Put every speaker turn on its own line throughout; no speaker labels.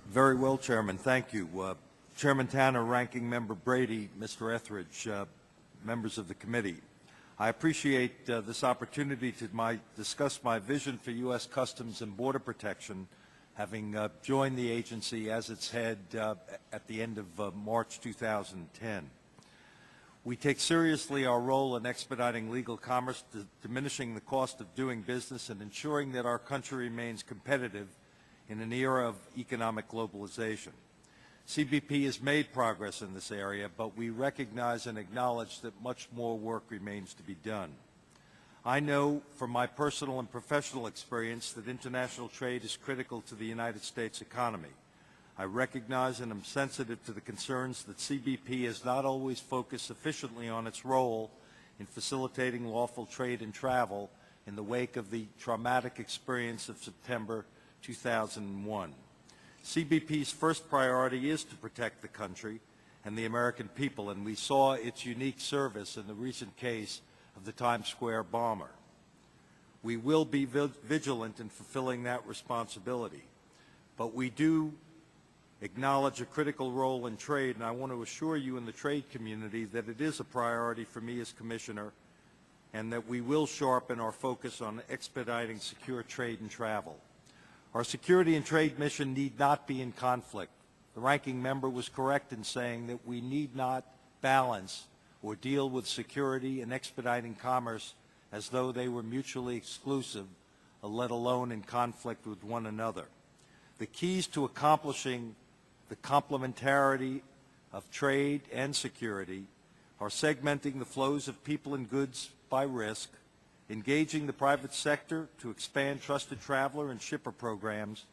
Very well, Chairman. Thank you. Chairman Tanner, Ranking Member Brady, Mr. Etheridge, members of the committee. I appreciate this opportunity to discuss my vision for U.S. Customs and Border Protection, having joined the agency as its head at the end of March 2010. We take seriously our role in expediting legal commerce, diminishing the cost of doing business, and ensuring that our country remains competitive in an era of economic globalization. CBP has made progress in this area, but we recognize and acknowledge that much more work remains to be done. I know from my personal and professional experience that international trade is critical to the United States economy. I recognize and am sensitive to the concerns that CBP has not always focused sufficiently on its role in facilitating lawful trade and travel in the wake of the traumatic experience of September 2001. CBP's first priority is to protect the country and the American people, and we saw its unique service in the recent case of the Times Square bomber. We will be vigilant in fulfilling that responsibility, but we do acknowledge a critical role in trade, and I want to assure you in the trade community that it is a priority for me as Commissioner and that we will sharpen our focus on expediting secure trade and travel. Our security and trade mission need not be in conflict. The ranking member was correct in saying that we need not balance or deal with security and expediting commerce as though they were mutually exclusive, let alone in conflict with one another. The keys to accomplishing the complementarity of trade and security are segmenting the flows of people and goods by risk, engaging the private sector to expand trusted traveler and shipper programs,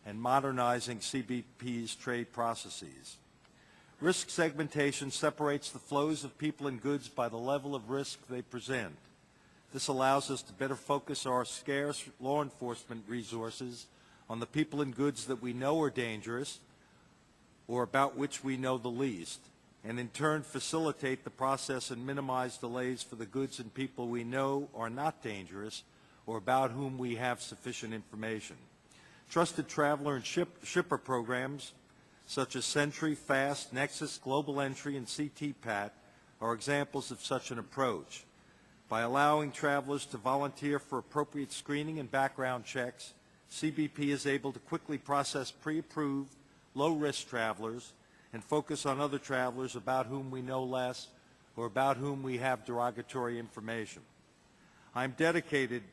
and modernizing CBP's trade processes. Risk segmentation separates the flows of people and goods by the level of risk they present. This allows us to better focus our scarce law enforcement resources on the people and goods that we know are dangerous or about which we know the least, and in turn facilitate the process and minimize delays for the goods and people we know are not dangerous or about whom we have sufficient information. Trusted traveler and shipper programs such as Sentry, FAST, Nexus, Global Entry, and CTPAT are examples of such an approach. By allowing travelers to volunteer for appropriate screening and background checks, CBP is able to quickly process pre-approved, low-risk travelers and focus on other travelers about whom we know less or about whom we have derogatory information. I'm dedicated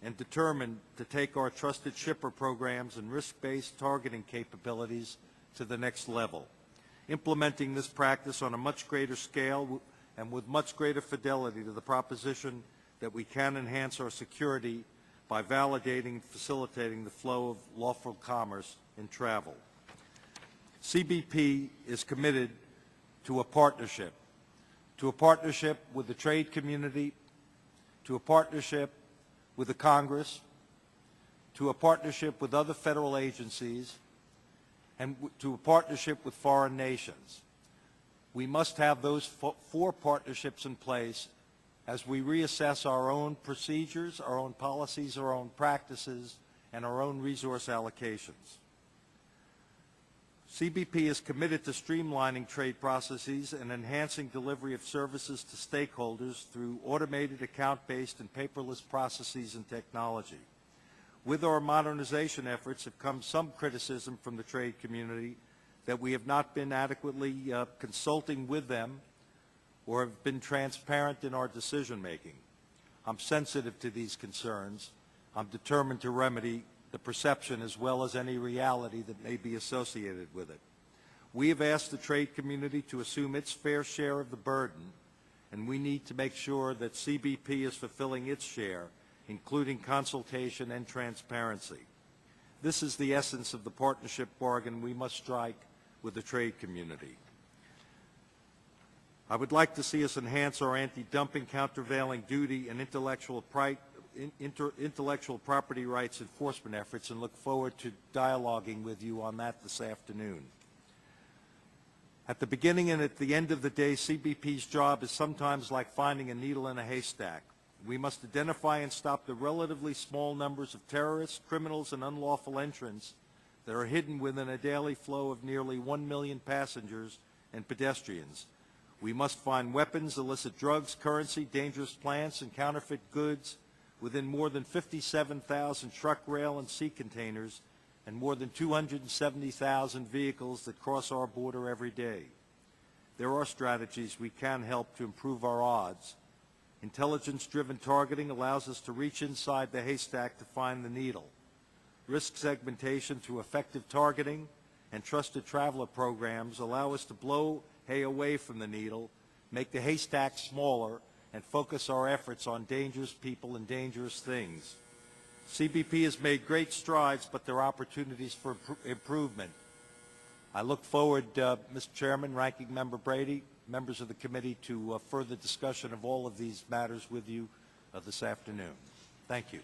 and determined to take our trusted shipper programs and risk-based targeting capabilities to the next level, implementing this practice on a much greater scale and with much greater fidelity to the proposition that we can enhance our security by validating and facilitating the flow of lawful commerce and travel. CBP is committed to a partnership with the trade community, to a partnership with the Congress, to a partnership with other federal agencies, and to a partnership with foreign nations. We must have those four partnerships in place as we reassess our own procedures, our own policies, our own practices, and our own resource allocations. CBP is committed to streamlining trade processes and enhancing delivery of services to stakeholders through automated, account-based, and paperless processes and technology. With our modernization efforts have come some criticism from the trade community that we have not been adequately consulting with them or have been transparent in our decision-making. I'm sensitive to these concerns. I'm determined to remedy the perception as well as any reality that may be associated with it. We have asked the trade community to assume its fair share of the burden, and we need to make sure that CBP is fulfilling its share, including consultation and transparency. This is the essence of the partnership bargain we must strike with the trade community. I would like to see us enhance our anti-dumping, countervailing duty, and intellectual property rights enforcement efforts and look forward to dialoguing with you on that this afternoon. At the beginning and at the end of the day, CBP's job is sometimes like finding a needle in a haystack. We must identify and stop the relatively small numbers of terrorists, criminals, and unlawful entrants that are hidden within a daily flow of nearly 1 million passengers and pedestrians. We must find weapons, illicit drugs, currency, dangerous plants, and counterfeit goods within more than 57,000 truck, rail, and sea containers and more than 270,000 vehicles that cross our border every day. There are strategies we can help to improve our odds. Intelligence-driven targeting allows us to reach inside the haystack to find the needle. Risk segmentation through effective targeting and trusted traveler programs allow us to blow hay away from the needle, make the haystack smaller, and focus our efforts on dangerous people and dangerous things. CBP has made great strides, but there are opportunities for improvement. I look forward, Mr. Chairman, Ranking Member Brady, members of the committee, to further discussion of all of these matters with you this afternoon. Thank you.